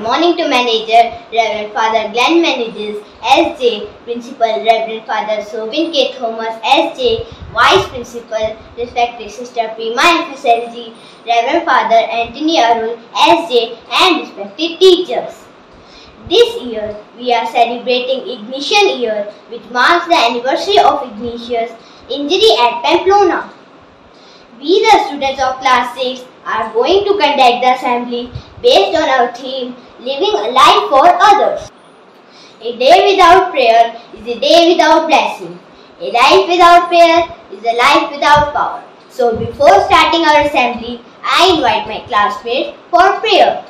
morning to Manager, Reverend Father Glenn Manages, SJ, Principal Reverend Father Sobin K. Thomas, SJ, Vice Principal, respected Sister Prima and FSLG, Reverend Father Anthony Arul, SJ, and respected teachers. This year, we are celebrating Ignition Year, which marks the anniversary of Ignatius' injury at Pamplona. We, the students of Class 6, are going to conduct the assembly based on our theme, Living a Life for Others. A day without prayer is a day without blessing. A life without prayer is a life without power. So before starting our assembly, I invite my classmates for prayer.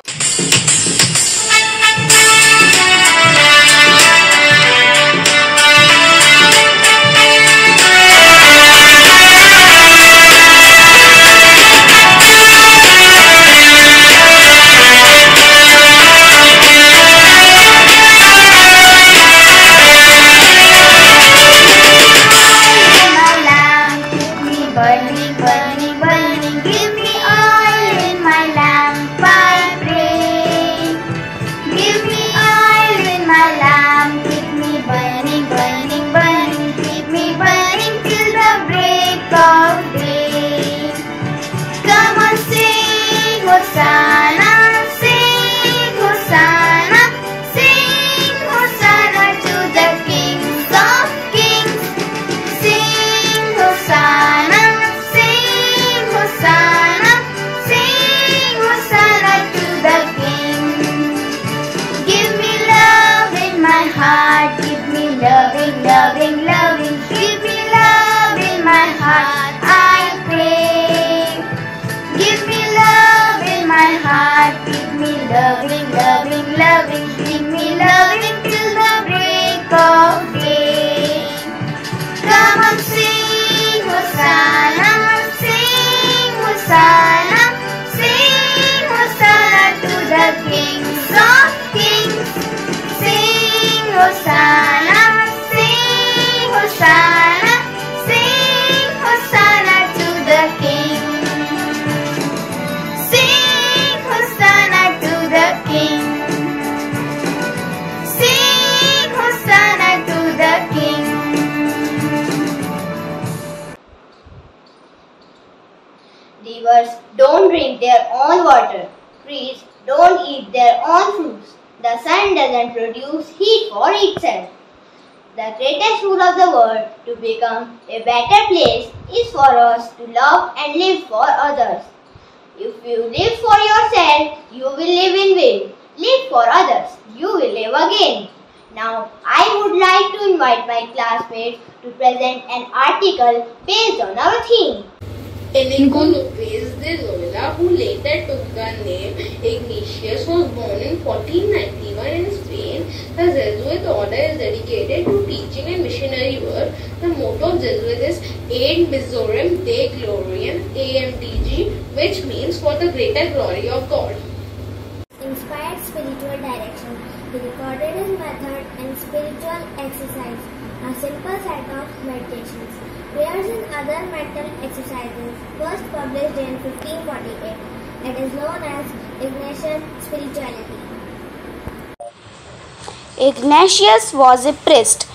Rivers don't drink their own water. Trees don't eat their own fruits. The sun doesn't produce heat for itself. The greatest rule of the world to become a better place is for us to love and live for others. If you live for yourself, you will live in vain. Live for others, you will live again. Now, I would like to invite my classmates to present an article based on our theme. Inigo Lopez de Loyola, who later took the name Ignatius, was born in 1491 in Spain. The Jesuit order is dedicated to teaching and missionary work. The motto of Jesuit is Ad Majorem Dei Gloriam, AMDG, which means for the greater glory of God. Inspired spiritual direction. He recorded his method in spiritual exercise, a simple set of meditations. Prayers and other mental exercises, first published in 1548. It is known as Ignatian spirituality. Ignatius was a priest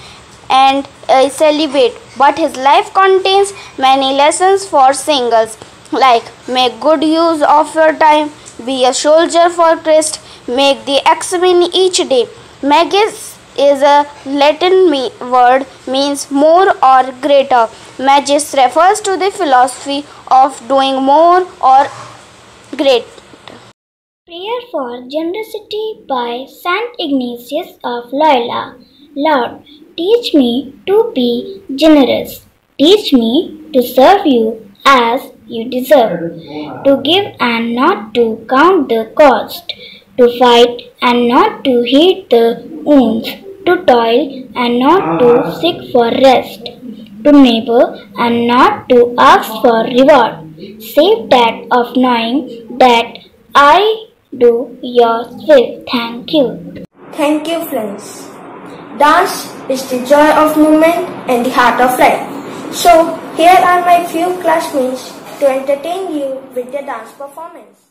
and a celibate, but his life contains many lessons for singles, like make good use of your time, be a soldier for Christ, make the examine each day. Magis is a Latin word means more or greater. Magis refers to the philosophy of doing more or great. Prayer for Generosity by Saint Ignatius of Loyola. Lord, teach me to be generous. Teach me to serve you as you deserve. To give and not to count the cost. To fight and not to heed the wounds. To toil and not to seek for rest. To neighbor and not to ask for reward, save that of knowing that I do your will. Thank you. Thank you, friends. Dance is the joy of movement and the heart of life. So, here are my few classmates to entertain you with their dance performance.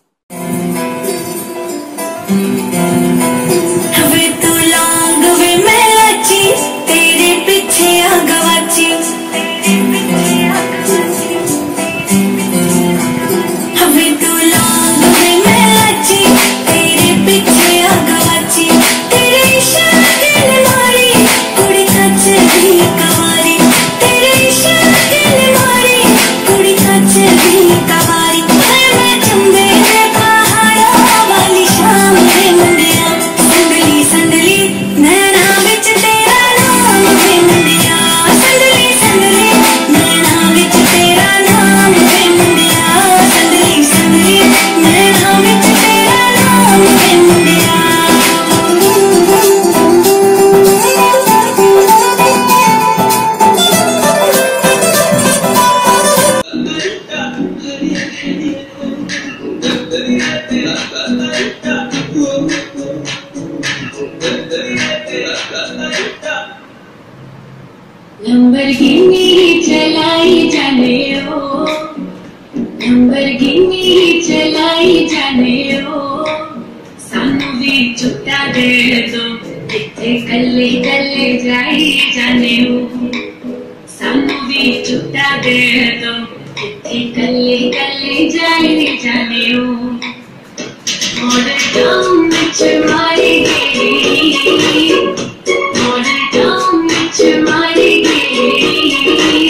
Lamborghini चलाई जाने ओ, Lamborghini चलाई जाने ओ, सानू भी छुट्टा दे दो, किथे कल्ले कल्ले जाई जाने ओ, सानू भी छुट्टा दे दो, किथे कल्ले कल्ले जाई जाने ओ। Modern town ਵਿੱਚ ਮਾਰੀ ਗਈ, modern town ਵਿੱਚ ਮਾਰੀ ਗਈ,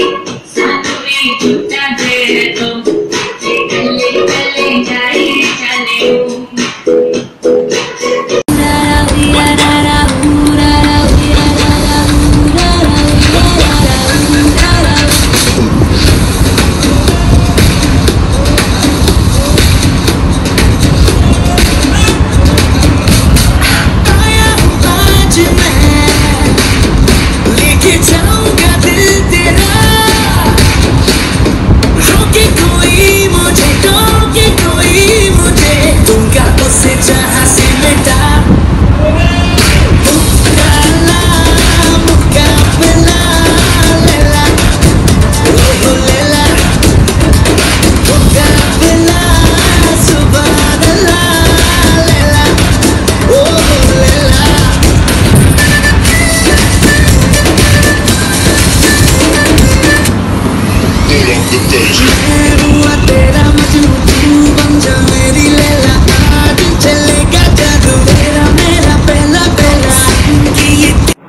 ਸਾਨੂੰ ਵੀ ਝੂਠਾ ਦੇ ਦੋ, ਤੇ ਗੱਲੇ ਗੱਲੇ ਜਾਈ ਜਾਣੇ ਹੋ।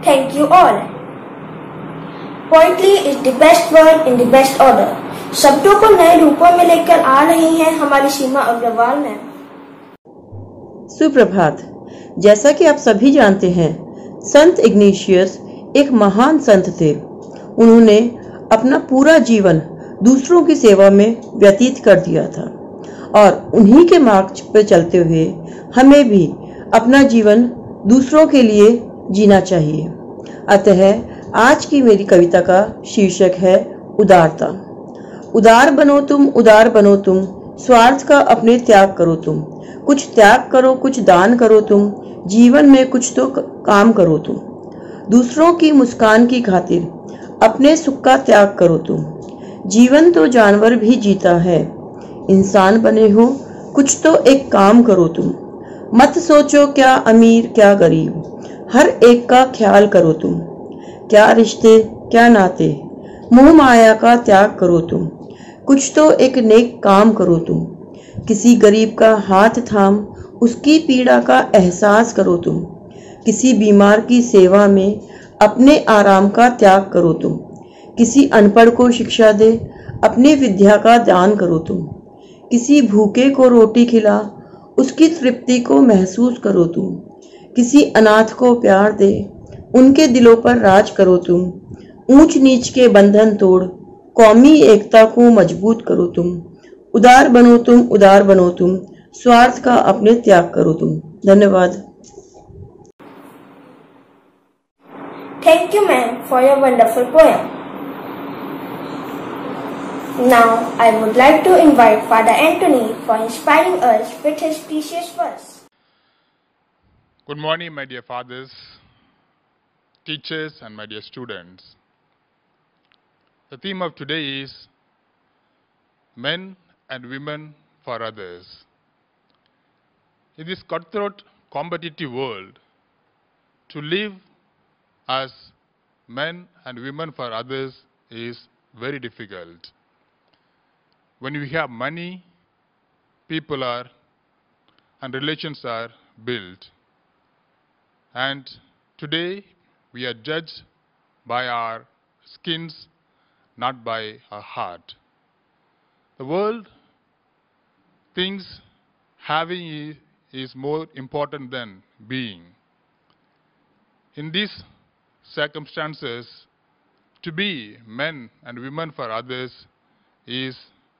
Thank you all. Poetry is the best word in the best order. शब्दों को नए रूपों में लेकर आ रही हैं हमारी सीमा अग्रवाल मैम। सुप्रभात। जैसा कि आप सभी जानते हैं, संत इग्नेशियस एक महान संत थे। उन्होंने अपना पूरा जीवन दूसरों की सेवा में व्यतीत कर दिया था और उन्हीं के मार्ग पर चलते हुए हमें भी अपना जीवन दूसरों के लिए जीना चाहिए। अतः आज की मेरी कविता का शीर्षक है उदारता। उदार बनो तुम, उदार बनो तुम, स्वार्थ का अपने त्याग करो तुम, कुछ त्याग करो, कुछ दान करो तुम, जीवन में कुछ तो काम करो तुम, दूसरों की मुस्कान की खातिर अपने सुख का त्याग करो तुम। जीवन तो जानवर भी जीता है, इंसान बने हो कुछ तो एक काम करो तुम। मत सोचो क्या अमीर क्या गरीब, हर एक का ख्याल करो तुम। क्या रिश्ते क्या नाते, मोह माया का त्याग करो तुम, कुछ तो एक नेक काम करो तुम। किसी गरीब का हाथ थाम उसकी पीड़ा का एहसास करो तुम। किसी बीमार की सेवा में अपने आराम का त्याग करो तुम। किसी अनपढ़ को शिक्षा दे अपनी विद्या का दान करो तुम। किसी भूखे को रोटी खिला उसकी तृप्ति को महसूस करो तुम। किसी अनाथ को प्यार दे उनके दिलों पर राज करो तुम। ऊंच नीच के बंधन तोड़ कौमी एकता को मजबूत करो तुम। उदार बनो तुम, उदार बनो तुम, स्वार्थ का अपने त्याग करो तुम। धन्यवाद। Thank you ma'am for your wonderful poem. Now I would like to invite Father Anthony for inspiring us with his precious verse. Good morning, my dear fathers, teachers, and my dear students. The theme of today is men and women for others. In this cutthroat, competitive world, to live as men and women for others is very difficult. When we have money, people are and relations are built. And today we are judged by our skins, not by our heart. The world thinks having is more important than being. In these circumstances, to be men and women for others is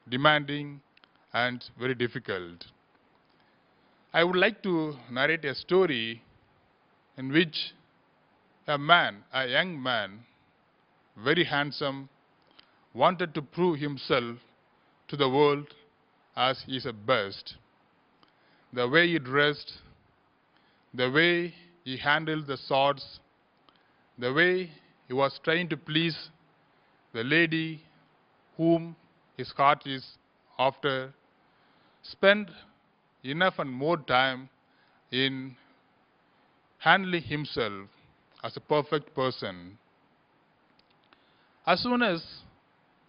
demanding and very difficult. I would like to narrate a story in which a young man, very handsome, wanted to prove himself to the world as he is the best. The way he dressed, the way he handled the swords, the way he was trying to please the lady whom his heart is after, spend enough and more time in handling himself as a perfect person. As soon as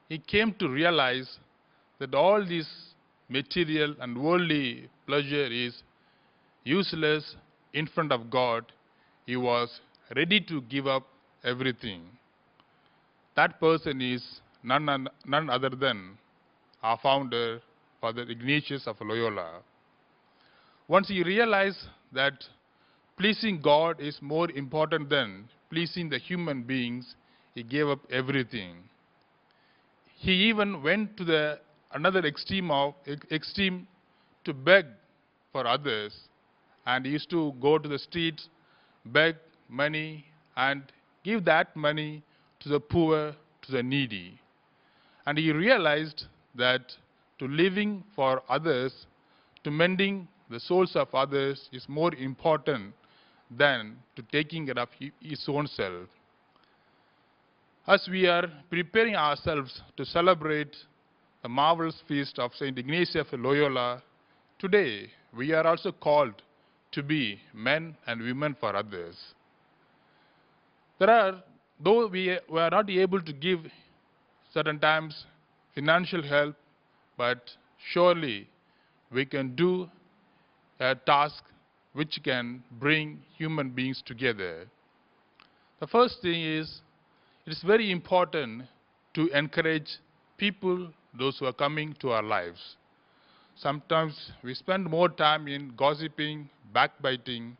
he came to realize that all this material and worldly pleasure is useless in front of God, he was ready to give up everything. That person is none other than our founder, Father Ignatius of Loyola. Once he realized that pleasing God is more important than pleasing the human beings, he gave up everything. He even went to the another extreme to beg for others, and he used to go to the streets, beg money, and give that money to the poor, to the needy. And he realized that to living for others, to mending the souls of others is more important than to taking care of his own self. As we are preparing ourselves to celebrate the marvelous feast of St. Ignatius of Loyola, today we are also called to be men and women for others. Though we are not able to give certain times financial help, but surely we can do a task which can bring human beings together. The first thing is, it is very important to encourage people, those who are coming to our lives. Sometimes we spend more time in gossiping, backbiting,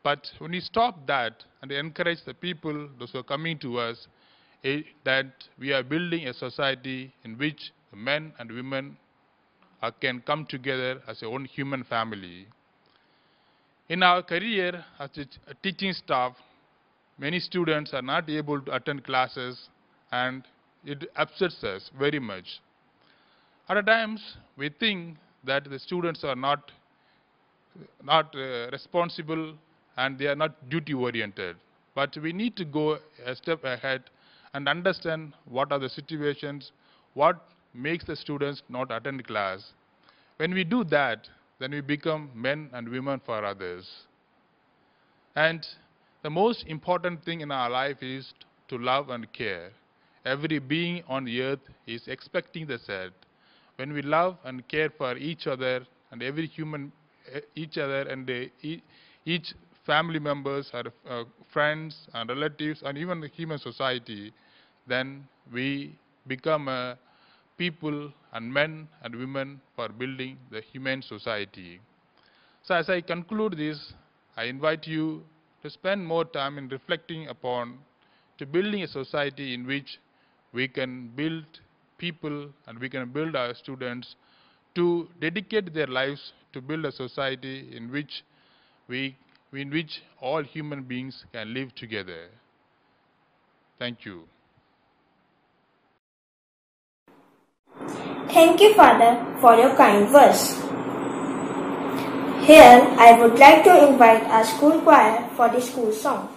but when we stop that and encourage the people, those who are coming to us, that we are building a society in which men and women can come together as a one human family. In our career as a teaching staff, many students are not able to attend classes, and it upsets us very much. At times, we think that the students are not responsible and they are not duty-oriented. But we need to go a step ahead and understand what are the situations, what makes the students not attend class. When we do that, then we become men and women for others. And the most important thing in our life is to love and care. Every being on the earth is expecting the said. When we love and care for each other and every human, each other and each family members, our friends and relatives, and even the human society, then we become a people and men and women for building the human society. So as I conclude this, I invite you to spend more time in reflecting upon to building a society in which we can build people and we can build our students to dedicate their lives to build a society in which all human beings can live together. Thank you. Thank you, Father, for your kind words. Here, I would like to invite our school choir for the school song.